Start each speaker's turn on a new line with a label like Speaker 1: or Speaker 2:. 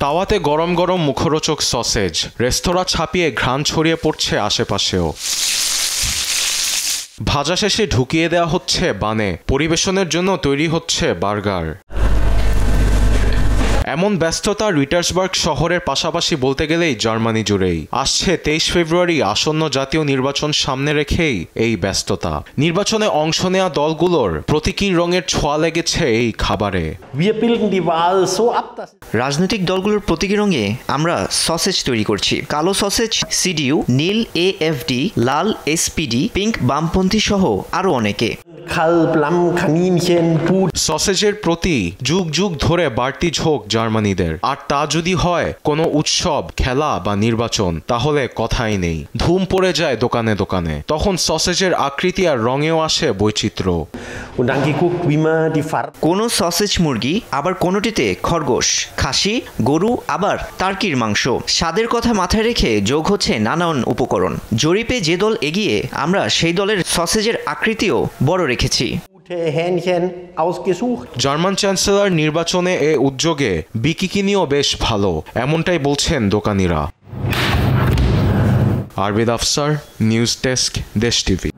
Speaker 1: তাওয়াতে গরম গরম মুখরোচক সসেজ, রেস্তোরাঁ ছাপিয়ে ঘ্রাণ ছড়িয়ে পড়ছে আশেপাশেও। ভাজা শেষে ঢুকিয়ে দেওয়া হচ্ছে বানে, পরিবেশনের জন্য তৈরি হচ্ছে বার্গার। এমন ব্যস্ততা রিটার্সবার্গ শহরের পাশাপাশি বলতে গেলেই জার্মানি জুড়েই। আসছে 23 ফেব্রুয়ারি আসন্ন জাতীয় নির্বাচন সামনে রেখেই এই ব্যস্ততা। নির্বাচনে অংশ নেওয়া দলগুলোর প্রতীকী রঙের ছোঁয়া লেগেছে এই খাবারে।
Speaker 2: রাজনৈতিক দলগুলোর প্রতীকী রঙে আমরা সসেজ তৈরি করছি। কালো সসেজ সিডিইউ, নীল এএফডি, লাল এসপিডি, পিঙ্ক বামপন্থী সহ আরও অনেকে।
Speaker 1: সসেজের প্রতি যুগ যুগ ধরে বাড়তি ঝোঁক জার্মানিদের, আর তা যদি হয় কোনো উৎসব, খেলা বা নির্বাচন, তাহলে কথাই নেই, ধুম পড়ে যায় দোকানে দোকানে। তখন সসেজের আকৃতি আর রঙেও আসে বৈচিত্র্য।
Speaker 2: কোনো সসেজ মুরগি, আবার কোনোটিতে খরগোশ, খাসি, গরু, আবার টার্কির মাংস। স্বাদের কথা মাথায় রেখে যোগ হচ্ছে নানান উপকরণ। জরিপে যে দল এগিয়ে, আমরা সেই দলের সসেজের আকৃতিও বড় রেখেছি।
Speaker 1: জার্মান চ্যান্সেলর নির্বাচনে এ উদ্যোগে বিকিকিনিও বেশ ভালো, এমনটাই বলছেন দোকানিরা। আরবিদ আফসার, নিউজ ডেস্ক, দেশ টিভি।